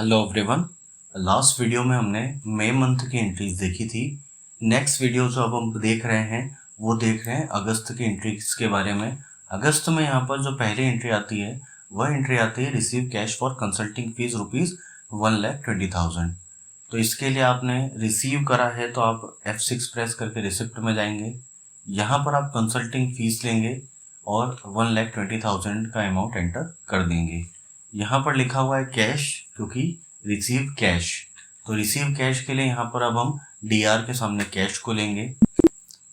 Hello everyone. Last video में हमने मई month की एंट्रीज देखी थी। नेक्स्ट वीडियो जो अब हम देख रहे हैं वो देख रहे हैं अगस्त की एंट्रीज के बारे में। अगस्त में यहाँ पर जो पहली एंट्री आती है वह एंट्री आती है receive cash for consulting fees ₹1,20,000। तो इसके लिए आपने रिसीव करा है तो आप F6 प्रेस करके रिसिप्ट में जाएंगे। यहाँ पर आप कंसल्टिंग फीस लेंगे और 1,20,000 का अमाउंट एंटर कर देंगे। यहाँ पर लिखा हुआ है कैश क्योंकि रिसीव कैश, तो रिसीव कैश के लिए यहाँ पर अब हम DR के सामने कैश को लेंगे।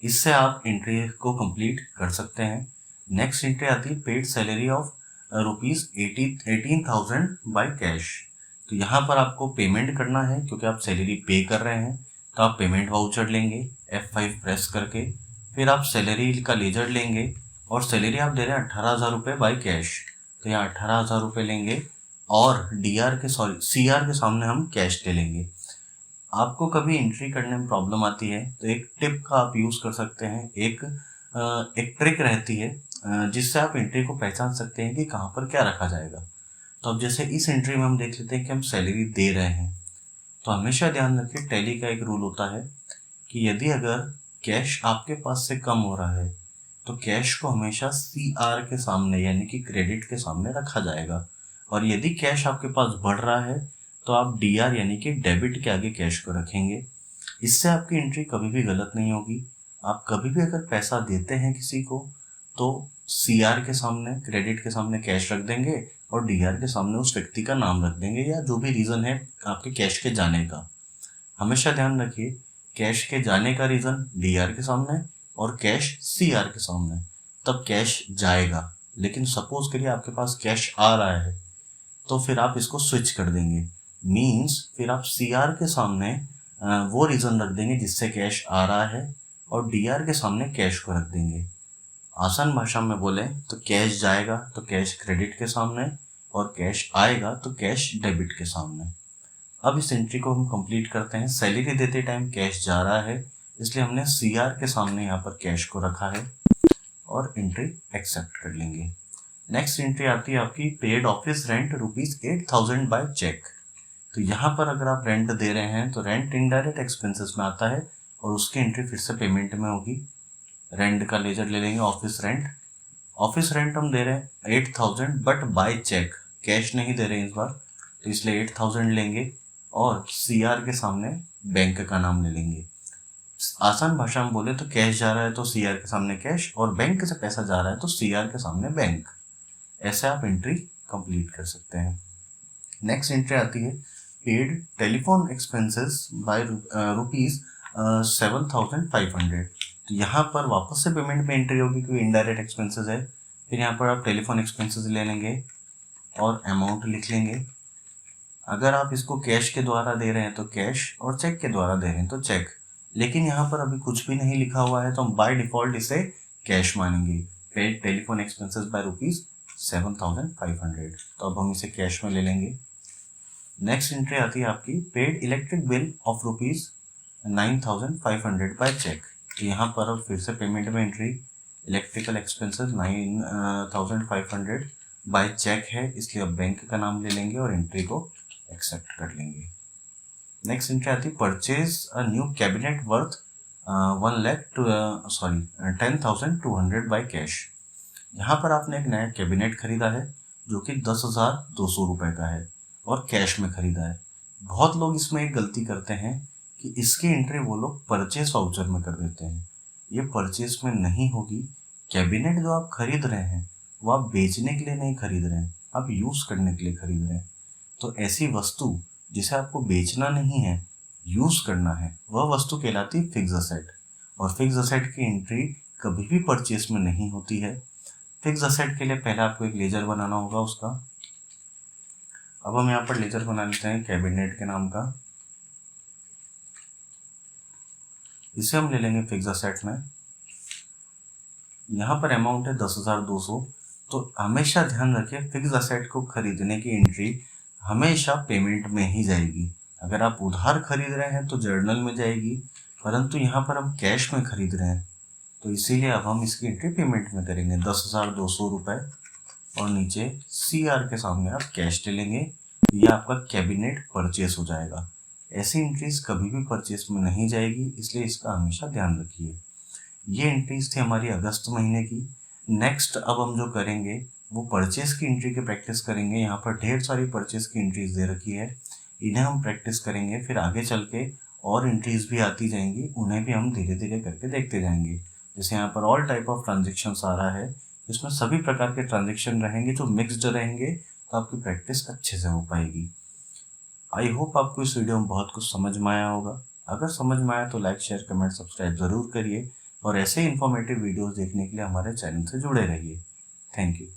इससे आप एंट्री को कंप्लीट कर सकते हैं। नेक्स्ट एंट्री आती है paid salary of ₹18,000 by cash. तो यहाँ पर आपको पेमेंट करना है क्योंकि आप सैलरी पे कर रहे हैं, तो आप पेमेंट वाउचर लेंगे F5 प्रेस करके। फिर आप सैलरी का लेजर लेंगे और सैलरी आप दे रहे हैं 18,000 रुपये बाय कैश, तो यहाँ 18,000 रुपये लेंगे और CR के सामने हम कैश ले लेंगे। आपको कभी एंट्री करने में प्रॉब्लम आती है तो एक टिप का आप यूज़ कर सकते हैं। एक ट्रिक रहती है जिससे आप एंट्री को पहचान सकते हैं कि कहाँ पर क्या रखा जाएगा। तो अब जैसे इस एंट्री में हम देख लेते हैं कि हम सैलरी दे रहे हैं, तो हमेशा ध्यान रखिए टैली का एक रूल होता है कि यदि अगर कैश आपके पास से कम हो रहा है तो कैश को हमेशा CR के सामने यानी कि क्रेडिट के सामने रखा जाएगा, और यदि कैश आपके पास बढ़ रहा है तो आप DR यानी कि डेबिट के आगे कैश को रखेंगे। इससे आपकी एंट्री कभी भी गलत नहीं होगी। आप कभी भी अगर पैसा देते हैं किसी को तो CR के सामने क्रेडिट के सामने कैश रख देंगे और DR के सामने उस व्यक्ति का नाम रख देंगे या जो भी रीज़न है आपके कैश के जाने का। हमेशा ध्यान रखिए कैश के जाने का रीज़न DR के सामने और कैश CR के सामने, तब कैश जाएगा। लेकिन सपोज करिए आपके पास कैश आ रहा है तो फिर आप इसको स्विच कर देंगे, मीन्स फिर आप CR के सामने वो रीज़न रख देंगे जिससे कैश आ रहा है और DR के सामने कैश को रख देंगे। आसान भाषा में बोले तो कैश जाएगा तो कैश क्रेडिट के सामने और कैश आएगा तो कैश डेबिट के सामने। अब इस एंट्री को हम कंप्लीट करते हैं। सैलरी देते टाइम कैश जा रहा है इसलिए हमने CR के सामने यहाँ पर कैश को रखा है और एंट्री एक्सेप्ट कर लेंगे। नेक्स्ट एंट्री आती है आपकी paid office rent ₹8,000 by cheque. तो यहाँ पर अगर आप रेंट दे रहे हैं तो रेंट इनडायरेक्ट एक्सपेंसेस में आता है और उसकी एंट्री फिर से पेमेंट में होगी। रेंट का लेजर ले लेंगे ऑफिस रेंट। ऑफिस रेंट हम दे रहे हैं 8,000 बट बाय चेक, कैश नहीं दे रहे हैं इस बार, तो इसलिए 8,000 लेंगे और CR के सामने बैंक का नाम ले लेंगे। आसान भाषा में बोले तो कैश जा रहा है तो CR के सामने कैश और बैंक से पैसा जा रहा है तो CR के सामने बैंक। ऐसे आप एंट्री कंप्लीट कर सकते हैं। नेक्स्ट एंट्री आती है पेड टेलीफोन एक्सपेंसेस बाय ₹7,500। तो यहाँ पर वापस से पेमेंट में एंट्री होगी क्योंकि इनडायरेक्ट एक्सपेंसेस है। फिर यहाँ पर आप टेलीफोन एक्सपेंसेस ले लेंगे और अमाउंट लिख लेंगे। अगर आप इसको कैश के द्वारा दे रहे हैं तो कैश और चेक के द्वारा दे रहे हैं तो चेक, लेकिन यहाँ पर अभी कुछ भी नहीं लिखा हुआ है तो हम बाय डिफ़ॉल्ट इसे कैश मानेंगे। पेड टेलीफोन एक्सपेंसेस बाय ₹7,500, तो अब हम इसे कैश में ले लेंगे। नेक्स्ट एंट्री आती है आपकी paid electric bill of ₹9,500 by cheque. तो यहाँ पर अब फिर से पेमेंट में entry electrical expenses 9,500 by cheque है इसलिए अब बैंक का नाम ले लेंगे और एंट्री को एक्सेप्ट कर लेंगे। नेक्स्ट एंट्री आती है purchase a new cabinet worth 10,200 by cash. यहाँ पर आपने एक नया कैबिनेट खरीदा है जो कि 10,200 रुपये का है और कैश में खरीदा है। बहुत लोग इसमें एक गलती करते हैं कि इसकी एंट्री वो लोग परचेज वाउचर में कर देते हैं। ये परचेज में नहीं होगी। कैबिनेट जो आप खरीद रहे हैं वो आप बेचने के लिए नहीं खरीद रहे हैं, आप यूज़ करने के लिए खरीद रहे हैं। तो ऐसी वस्तु जिसे आपको बेचना नहीं है, यूज़ करना है, वह वस्तु कहलाती है फिक्स असेट। और फिक्स असेट की एंट्री कभी भी परचेज में नहीं होती है। फिक्स असेट के लिए पहले आपको एक लेजर बनाना होगा उसका। अब हम यहाँ पर लेजर बना लेते हैं कैबिनेट के नाम का। इसे हम ले लेंगे फिक्स असेट में। यहाँ पर अमाउंट है 10,200। तो हमेशा ध्यान रखिए फिक्स असेट को खरीदने की एंट्री हमेशा पेमेंट में ही जाएगी। अगर आप उधार खरीद रहे हैं तो जर्नल में जाएगी, परंतु यहाँ पर हम कैश में खरीद रहे हैं तो इसीलिए अब हम इसकी एंट्री पेमेंट में करेंगे 10,200 रुपये और नीचे CR के सामने आप कैश ले लेंगे ये आपका कैबिनेट परचेस हो जाएगा। ऐसी एंट्रीज कभी भी परचेस में नहीं जाएगी, इसलिए इसका हमेशा ध्यान रखिए। ये एंट्रीज थी हमारी अगस्त महीने की। नेक्स्ट अब हम जो करेंगे वो परचेस की एंट्री की प्रैक्टिस करेंगे। यहाँ पर ढेर सारी परचेस की एंट्रीज दे रखी है, इन्हें हम प्रैक्टिस करेंगे। फिर आगे चल के और एंट्रीज भी आती जाएंगी, उन्हें भी हम धीरे धीरे करके देखते जाएंगे। जैसे यहाँ पर ऑल टाइप ऑफ ट्रांजेक्शन्स आ रहा है, इसमें सभी प्रकार के ट्रांजेक्शन रहेंगे जो मिक्सड रहेंगे, तो आपकी प्रैक्टिस अच्छे से हो पाएगी। आई होप आपको इस वीडियो में बहुत कुछ समझ में आया होगा। अगर समझ में आया तो लाइक, शेयर, कमेंट, सब्सक्राइब ज़रूर करिए और ऐसे ही इन्फॉर्मेटिव वीडियोस देखने के लिए हमारे चैनल से जुड़े रहिए। Thank you.